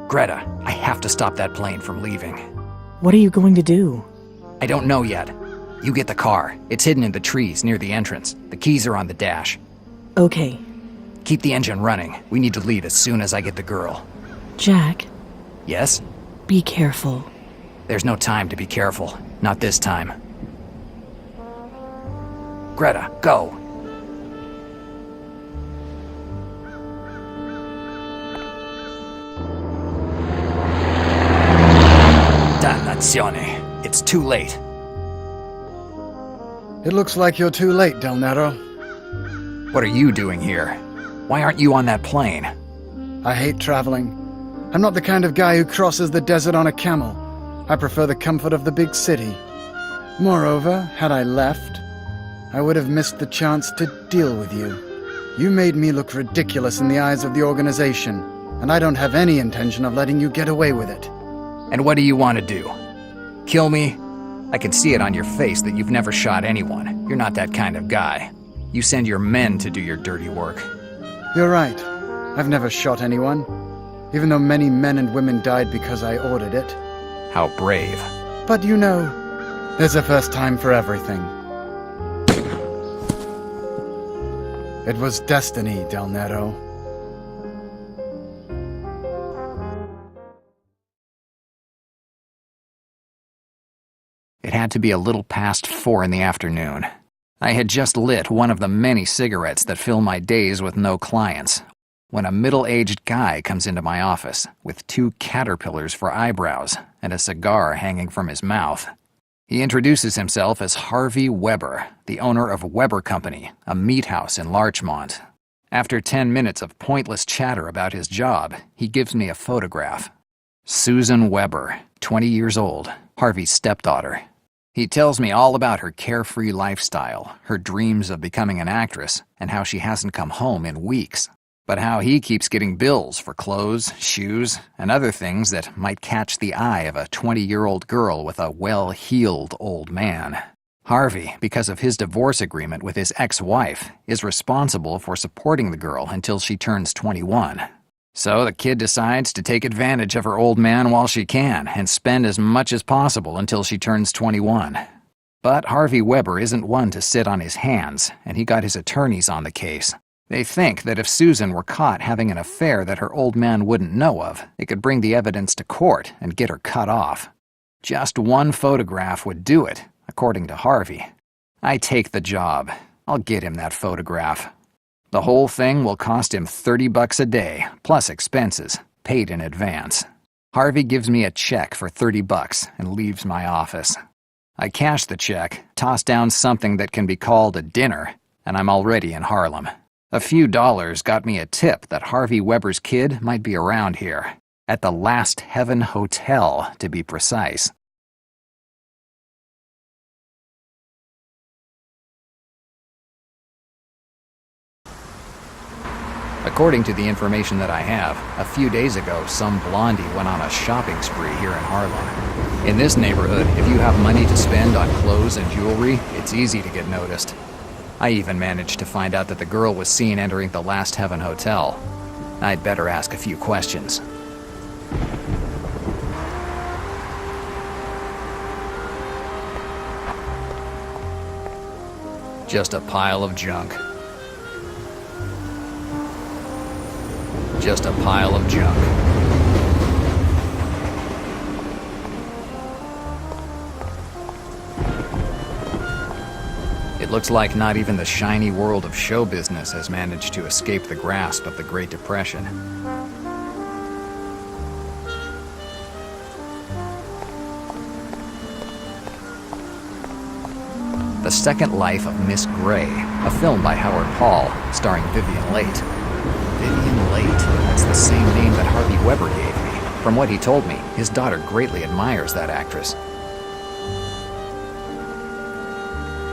Greta, I have to stop that plane from leaving. What are you going to do? I don't know yet. You get the car. It's hidden in the trees near the entrance. The keys are on the dash. Okay. Keep the engine running. We need to leave as soon as I get the girl. Jack, Yes? be careful. There's no time to be careful. Not this time. Greta, go! Dannazione. It's too late. It looks like you're too late, Del Nero. What are you doing here? Why aren't you on that plane? I hate traveling. I'm not the kind of guy who crosses the desert on a camel. I prefer the comfort of the big city. Moreover, had I left, I would have missed the chance to deal with you. You made me look ridiculous in the eyes of the organization, and I don't have any intention of letting you get away with it. And what do you want to do? Kill me? I can see it on your face that you've never shot anyone. You're not that kind of guy. You send your men to do your dirty work. You're right. I've never shot anyone, even though many men and women died because I ordered it. How brave. But you know, there's a first time for everything. It was destiny, Del Nero. It had to be a little past 4 in the afternoon. I had just lit one of the many cigarettes that fill my days with no clients, when a middle-aged guy comes into my office with 2 caterpillars for eyebrows and a cigar hanging from his mouth. He introduces himself as Harvey Weber, the owner of Weber Company, a meat house in Larchmont. After 10 minutes of pointless chatter about his job, he gives me a photograph. Susan Weber, 20 years old, Harvey's stepdaughter. He tells me all about her carefree lifestyle, her dreams of becoming an actress, and how she hasn't come home in weeks. But how he keeps getting bills for clothes, shoes, and other things that might catch the eye of a 20-year-old girl with a well-heeled old man. Harvey, because of his divorce agreement with his ex-wife, is responsible for supporting the girl until she turns 21. So the kid decides to take advantage of her old man while she can and spend as much as possible until she turns 21. But Harvey Weber isn't one to sit on his hands, and he got his attorneys on the case. They think that if Susan were caught having an affair that her old man wouldn't know of, they could bring the evidence to court and get her cut off. Just one photograph would do it, according to Harvey. I take the job. I'll get him that photograph. The whole thing will cost him $30 a day, plus expenses, paid in advance. Harvey gives me a check for $30 and leaves my office. I cash the check, toss down something that can be called a dinner, and I'm already in Harlem. A few dollars got me a tip that Harvey Weber's kid might be around here, at the Last Heaven Hotel, to be precise. According to the information that I have, a few days ago, some blondie went on a shopping spree here in Harlem. In this neighborhood, if you have money to spend on clothes and jewelry, it's easy to get noticed. I even managed to find out that the girl was seen entering the Last Heaven Hotel. I'd better ask a few questions. Just a pile of junk. Just a pile of junk. It looks like not even the shiny world of show business has managed to escape the grasp of the Great Depression. The Second Life of Miss Gray, a film by Howard Paul, starring Vivian Leight. Vivian Leight? That's the same name that Harvey Weber gave me. From what he told me, his daughter greatly admires that actress.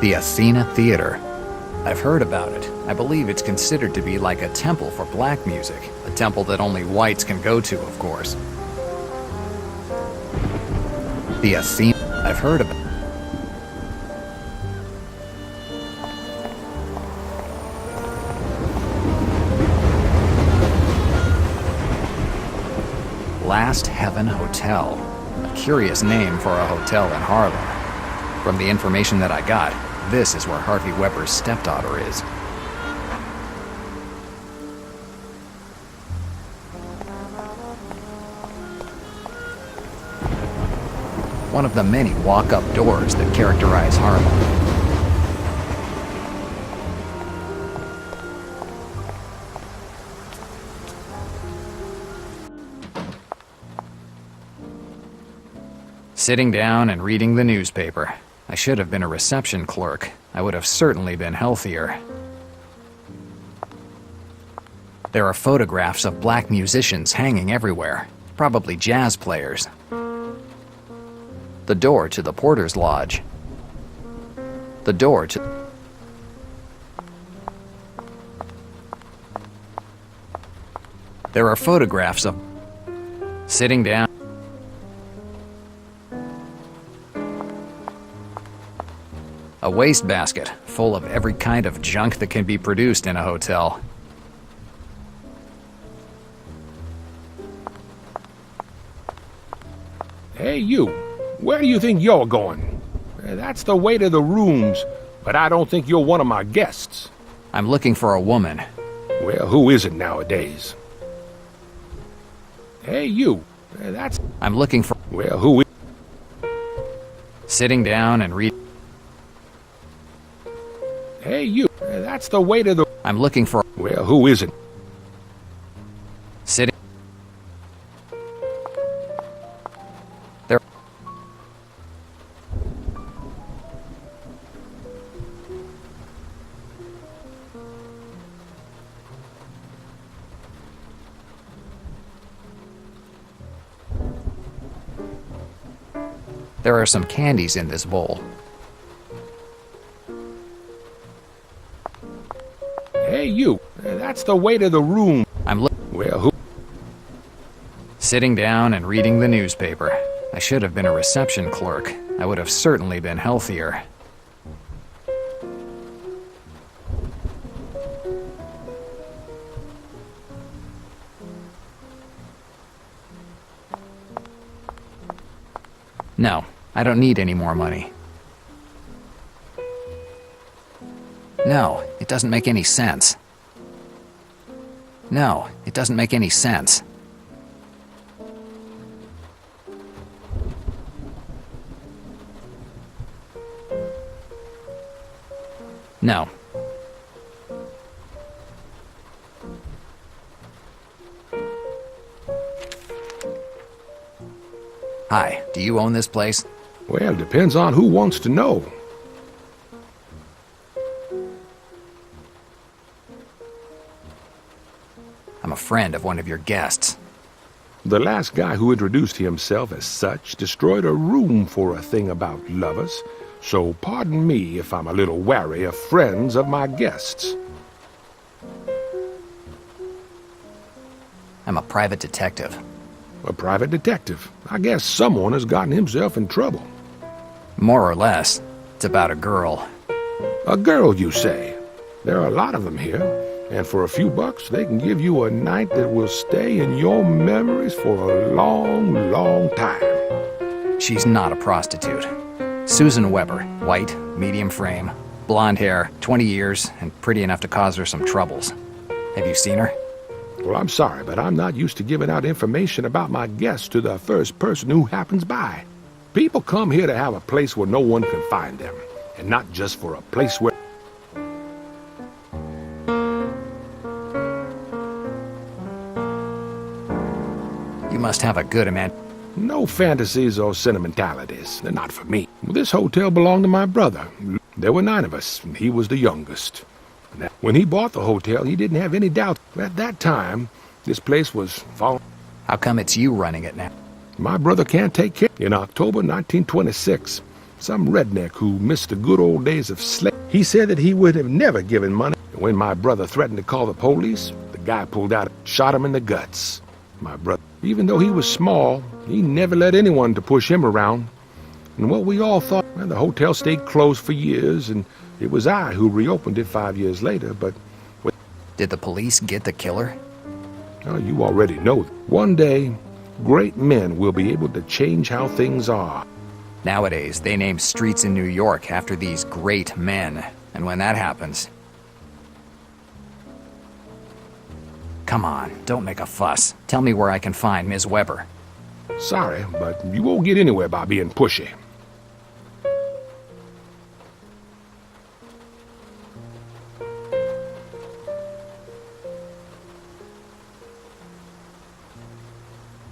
The Athena Theater. I've heard about it. I believe it's considered to be like a temple for black music. A temple that only whites can go to, of course. The Athena... I've heard about... Last Heaven Hotel. A curious name for a hotel in Harlem. From the information that I got, this is where Harvey Weber's stepdaughter is. One of the many walk-up doors that characterize Harlem. Sitting down and reading the newspaper. I should have been a reception clerk. I would have certainly been healthier. There are photographs of black musicians hanging everywhere, probably jazz players. The door to the Porter's Lodge. The door to... There are photographs of... Sitting down... A wastebasket full of every kind of junk that can be produced in a hotel. Hey, you. Where do you think you're going? That's the way to the rooms, but I don't think you're one of my guests. I'm looking for a woman. Well, who isn't nowadays? Hey, you. That's... I'm looking for... Well, who is... Sitting down and read... Hey, you. That's the way to the... I'm looking for... Well, who isn't? Sitting... There... There are some candies in this bowl. Hey, you. That's the way to the room. Well, who... Sitting down and reading the newspaper. I should have been a reception clerk. I would have certainly been healthier. No, I don't need any more money. No, it doesn't make any sense. No, it doesn't make any sense. No. Hi, do you own this place? Well, depends on who wants to know. I'm a friend of one of your guests. The last guy who introduced himself as such destroyed a room for a thing about lovers, so pardon me if I'm a little wary of friends of my guests. I'm a private detective. A private detective. I guess someone has gotten himself in trouble. More or less. It's about a girl. A girl, you say? There are a lot of them here, and for a few bucks they can give you a night that will stay in your memories for a long, long time. She's not a prostitute. Susan Weber, white, medium frame, blonde hair, 20 years, and pretty enough to cause her some troubles. Have you seen her? Well, I'm sorry, but I'm not used to giving out information about my guests to the first person who happens by. People come here to have a place where no one can find them, and not just for a place where... You must have a good man. No fantasies or sentimentalities. They're not for me. This hotel belonged to my brother. There were 9 of us, and he was the youngest. When he bought the hotel, he didn't have any doubt. At that time, this place was falling. How come it's you running it now? My brother can't take care. In October 1926, some redneck who missed the good old days of slavery, he said that he would have never given money. When my brother threatened to call the police, the guy pulled out and shot him in the guts. My brother, even though he was small, he never let anyone to push him around. And what we all thought, well, the hotel stayed closed for years, and it was I who reopened it 5 years later, but... Did the police get the killer? You already know. One day, Great men will be able to change how things are. Nowadays, they name streets in New York after these great men. And when that happens... Come on, don't make a fuss. Tell me where I can find Ms. Weber. Sorry, but you won't get anywhere by being pushy.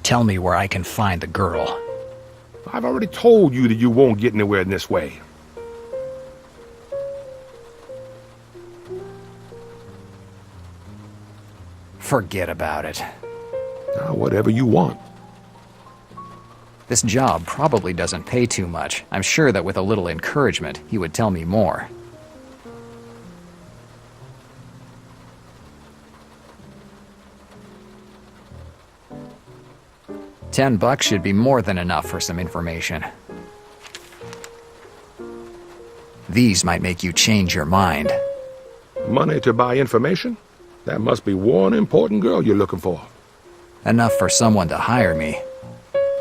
Tell me where I can find the girl. I've already told you that you won't get anywhere in this way. Forget about it. Now, whatever you want. This job probably doesn't pay too much. I'm sure that with a little encouragement, he would tell me more. $10 should be more than enough for some information. These might make you change your mind. Money to buy information? That must be one important girl you're looking for. Enough for someone to hire me.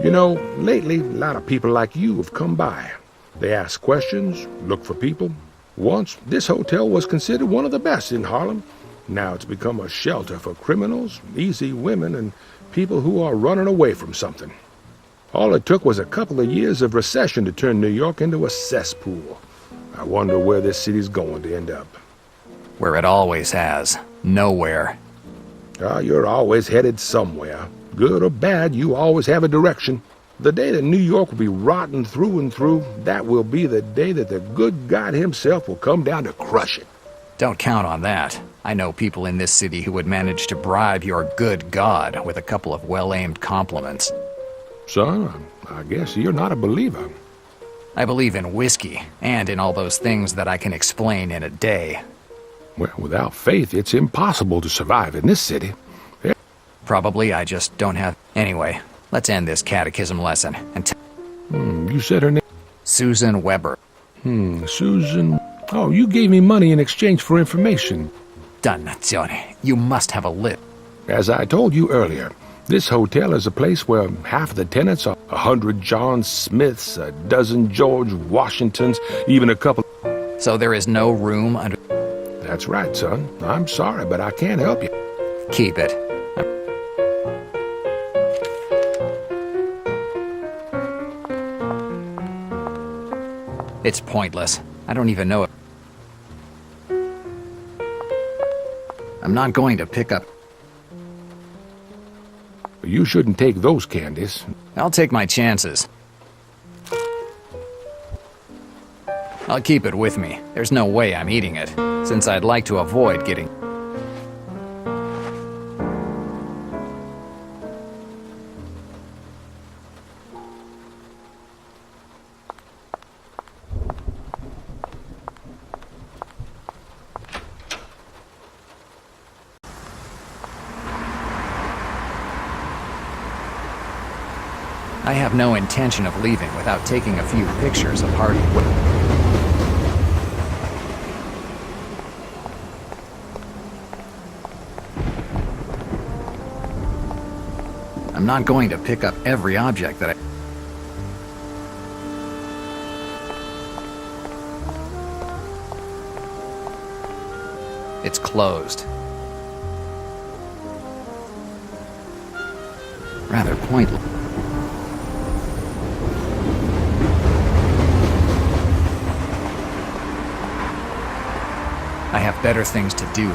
You know, lately, a lot of people like you have come by. They ask questions, look for people. Once, this hotel was considered one of the best in Harlem. Now it's become a shelter for criminals, easy women, and people who are running away from something. All it took was a couple of years of recession to turn New York into a cesspool. I wonder where this city's going to end up. Where it always has. Nowhere. You're always headed somewhere. Good or bad, you always have a direction. The day that New York will be rotten through and through, that will be the day that the good God himself will come down to crush it. Don't count on that. I know people in this city who would manage to bribe your good God with a couple of well-aimed compliments. Son, I guess you're not a believer. I believe in whiskey, and in all those things that I can explain in a day. Well, without faith, it's impossible to survive in this city. Probably I just don't have... Anyway, let's end this catechism lesson and You said her name? Susan Weber. Susan... Oh, you gave me money in exchange for information. Dannazione, you must have a list. As I told you earlier, this hotel is a place where half the tenants are 100 John Smiths, a dozen George Washingtons, even a couple... So there is no room under... That's right, son. I'm sorry, but I can't help you. Keep it. It's pointless. I don't even know it. I'm not going to pick up... You shouldn't take those candies. I'll take my chances. I'll keep it with me. There's no way I'm eating it, since I'd like to avoid getting... I have no intention of leaving without taking a few pictures of Hardy. I'm not going to pick up every object that It's closed. Rather pointless. I have better things to do.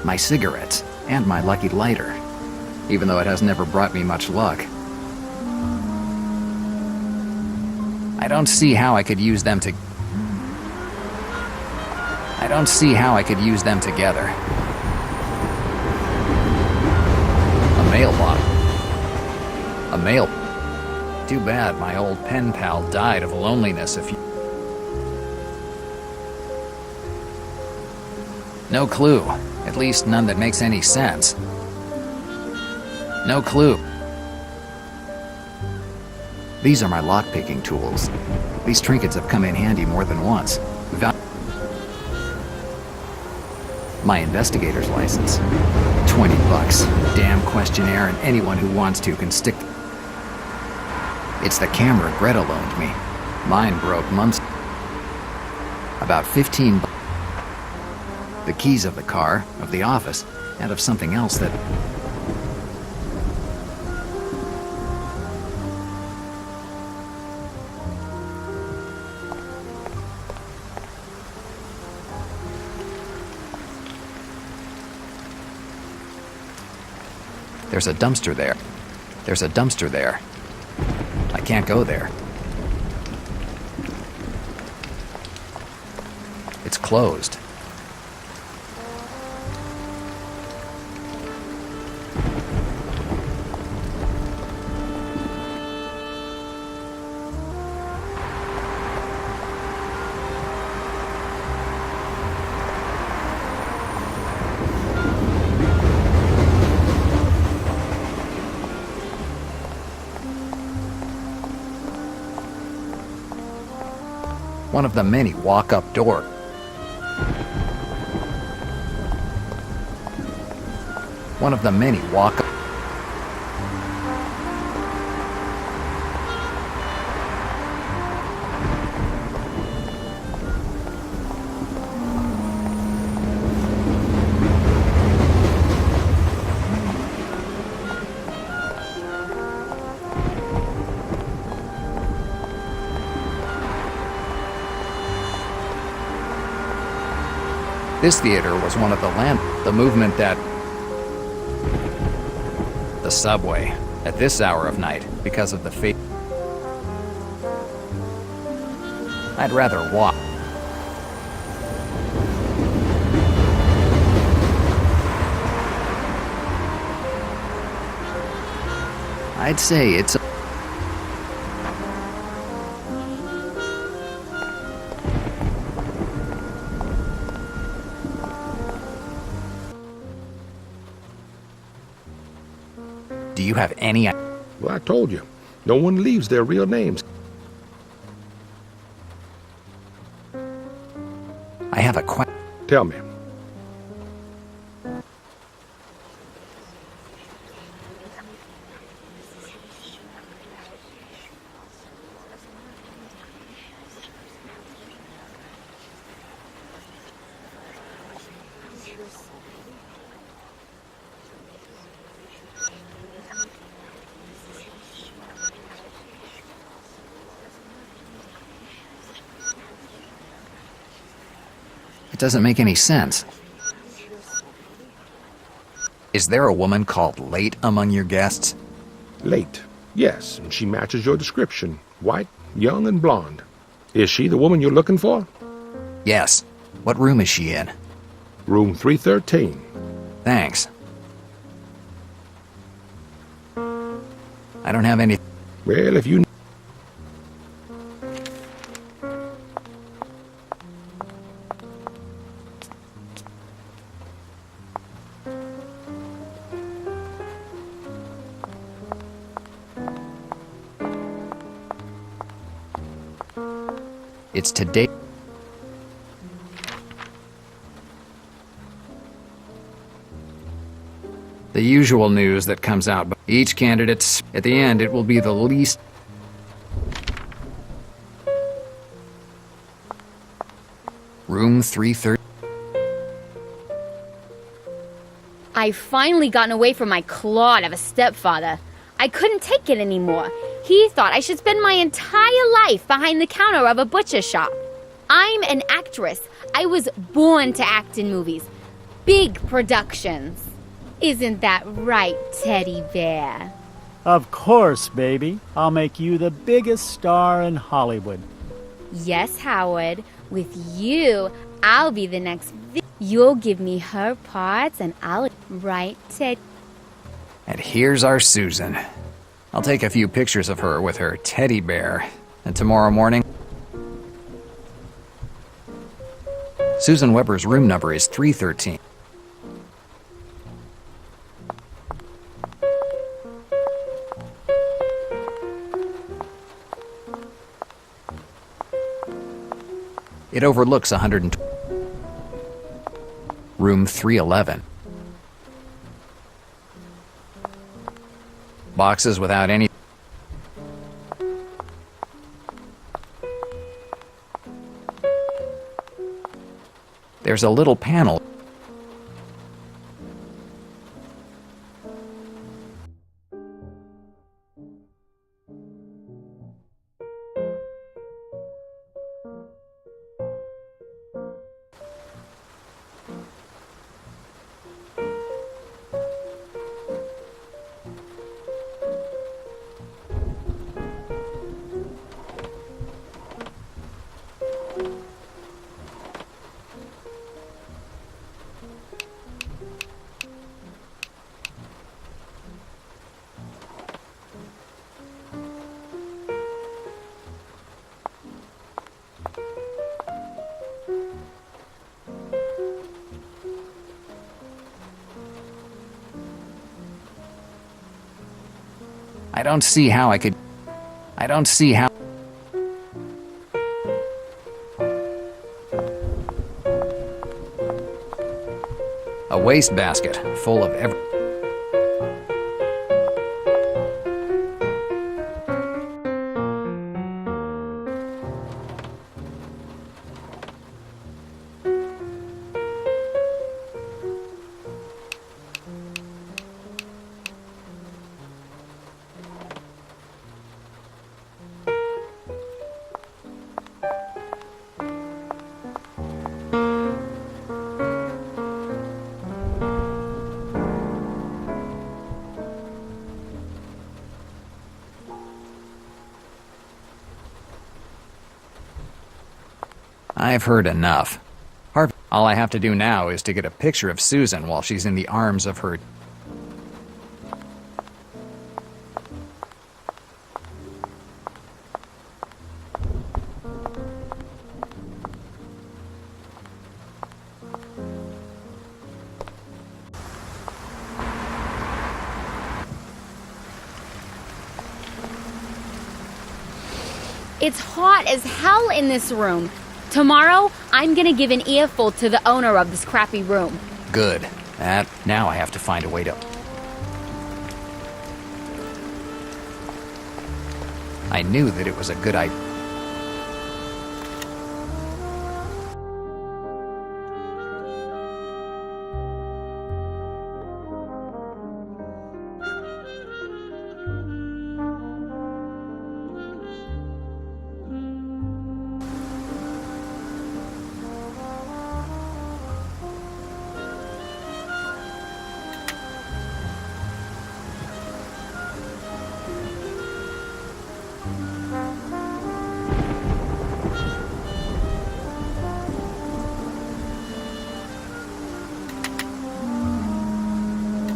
My cigarettes, and my lucky lighter, even though it has never brought me much luck. I don't see how I could use them together. Mailbox. A mail. Too bad my old pen pal died of loneliness a few... No clue. At least none that makes any sense. No clue. These are my lock-picking tools. These trinkets have come in handy more than once. My investigator's license. 20 bucks. Damn questionnaire, and anyone who wants to can stick. It's the camera Greta loaned me. Mine broke months. About 15 bucks. The keys of the car, of the office, and of something else that... There's a dumpster there. There's a dumpster there. I can't go there. It's closed. One of the many walk-up doors. One of the many walk-up... This theater was one of the movement that... The subway, at this hour of night, because of the fate. I'd rather walk. I'd say it's... Do you have any... Well, I told you. No one leaves their real names. I have a question. Tell me. It doesn't make any sense. Is there a woman called Late among your guests? Late. Yes, and she matches your description. White, young, and blonde. Is she the woman you're looking for? Yes. What room is she in? Room 313. Thanks. I don't have any... Well, if you... It's today. The usual news that comes out, but each candidate's, at the end, it will be the least... Room 330. I've finally gotten away from my clod of a stepfather. I couldn't take it anymore. He thought I should spend my entire life behind the counter of a butcher shop. I'm an actress. I was born to act in movies. Big productions. Isn't that right, Teddy Bear? Of course, baby. I'll make you the biggest star in Hollywood. Yes, Howard. With you, I'll be the next... You'll give me her parts and I'll... Right, Teddy? And here's our Susan. I'll take a few pictures of her with her teddy bear. And tomorrow morning... Susan Weber's room number is 313. It overlooks 120. Room 311. Boxes without any. There's a little panel. I don't see how I could. I don't see how. A wastebasket full of every. I've heard enough. Harvey, all I have to do now is to get a picture of Susan while she's in the arms of her. It's hot as hell in this room. Tomorrow, I'm gonna give an earful to the owner of this crappy room. Good. Now I have to find a way to. I knew that it was a good idea.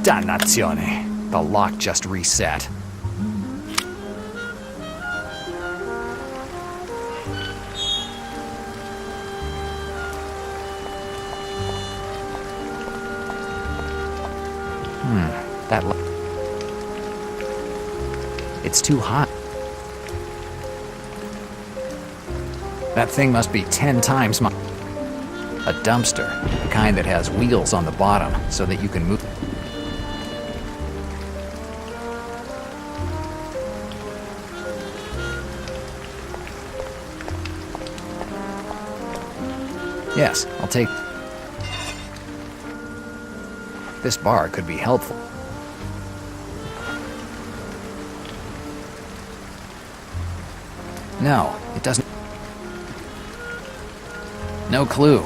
Dannazione! The lock just reset. It's too hot. That thing must be 10 times my. A dumpster, the kind that has wheels on the bottom so that you can move. Yes, I'll take. This bar could be helpful. No, it doesn't. No clue.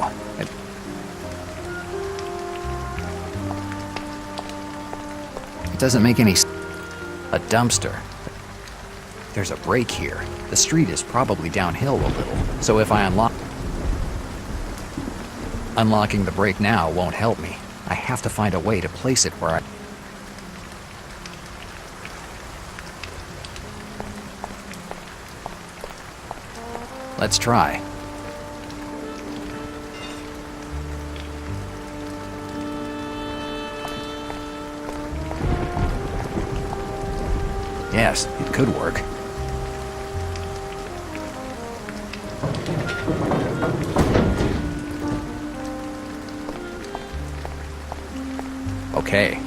It doesn't make any sense. A dumpster. There's a break here. The street is probably downhill a little, so if I unlocking the break now won't help me. I have to find a way to place it where I. Let's try. Yes, it could work. okay.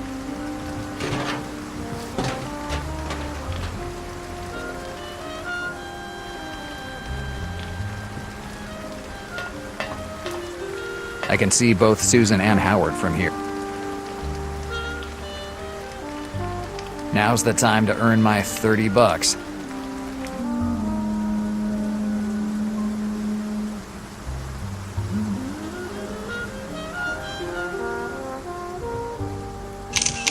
I can see both Susan and Howard from here. Now's the time to earn my 30 bucks.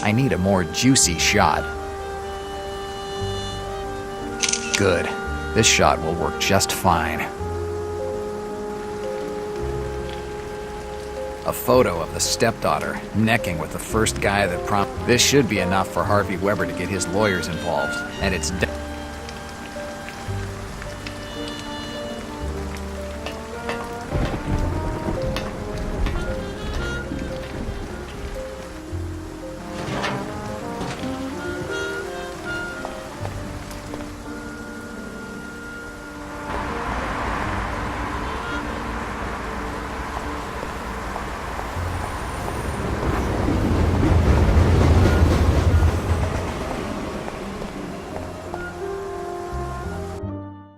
I need a more juicy shot. Good. This shot will work just fine. A photo of the stepdaughter necking with the first guy that This should be enough for Harvey Weber to get his lawyers involved, and it's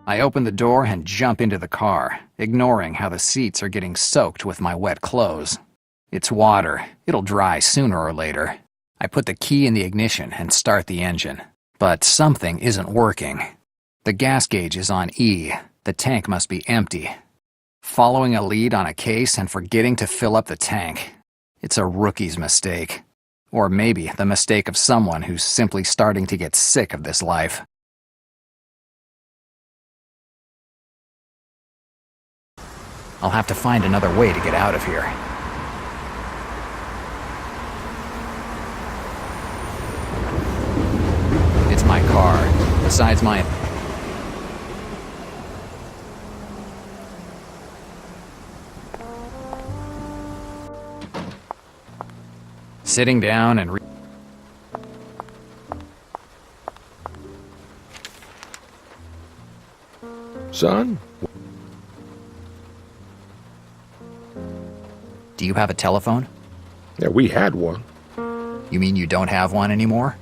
I open the door and jump into the car, ignoring how the seats are getting soaked with my wet clothes. It's water. It'll dry sooner or later. I put the key in the ignition and start the engine. But something isn't working. The gas gauge is on E. The tank must be empty. Following a lead on a case and forgetting to fill up the tank. It's a rookie's mistake. Or maybe the mistake of someone who's simply starting to get sick of this life. I'll have to find another way to get out of here. It's my car. Besides my... Sitting down and Son? Do you have a telephone? Yeah, we had one. You mean you don't have one anymore?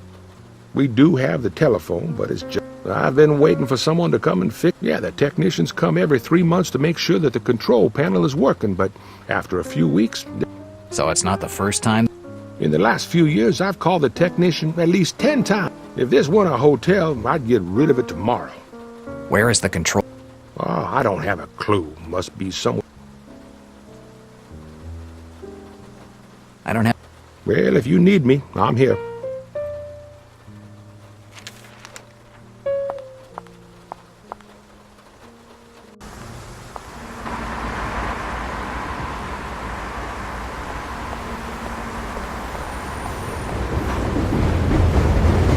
We do have the telephone, but it's just... I've been waiting for someone to come and fix... Yeah, the technicians come every 3 months to make sure that the control panel is working, but after a few weeks... So it's not the first time? In the last few years, I've called the technician at least 10 times. If this weren't a hotel, I'd get rid of it tomorrow. Where is the control? Oh, I don't have a clue. Must be somewhere... I don't have... Well, if you need me, I'm here.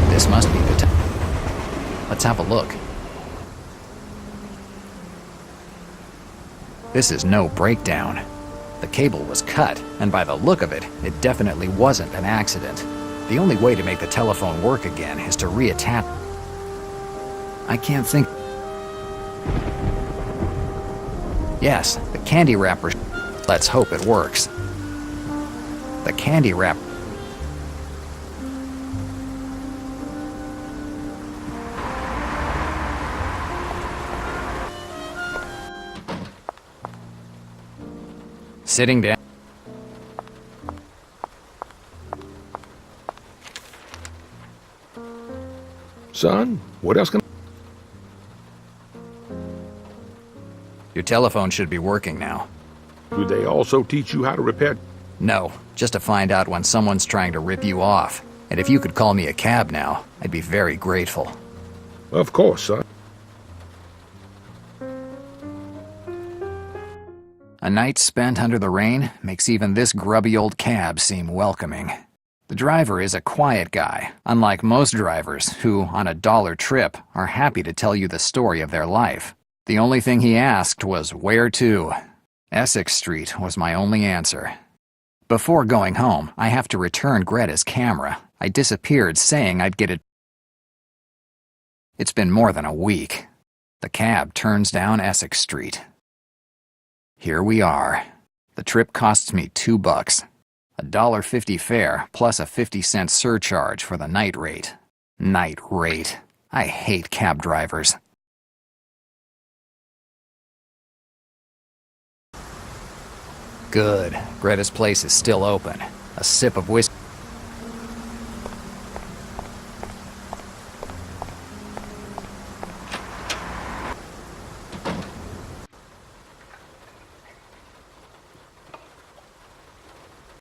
This must be the Let's have a look. This is no breakdown. The cable was cut, and by the look of it, it definitely wasn't an accident. The only way to make the telephone work again is to reattach... I can't think... Yes, the candy wrapper... Let's hope it works. The candy wrap... Sitting down... Son, what else can... Your telephone should be working now. Do they also teach you how to repair... No, just to find out when someone's trying to rip you off. And if you could call me a cab now, I'd be very grateful. Of course, son. A night spent under the rain makes even this grubby old cab seem welcoming. The driver is a quiet guy, unlike most drivers who, on a dollar trip, are happy to tell you the story of their life. The only thing he asked was, where to? Essex Street was my only answer. Before going home, I have to return Greta's camera. I disappeared saying I'd get it. It's been more than a week. The cab turns down Essex Street. Here we are. The trip costs me $2. $1.50 fare plus a 50-cent surcharge for the night rate. Night rate. I hate cab drivers. Good. Greta's place is still open. A sip of whiskey.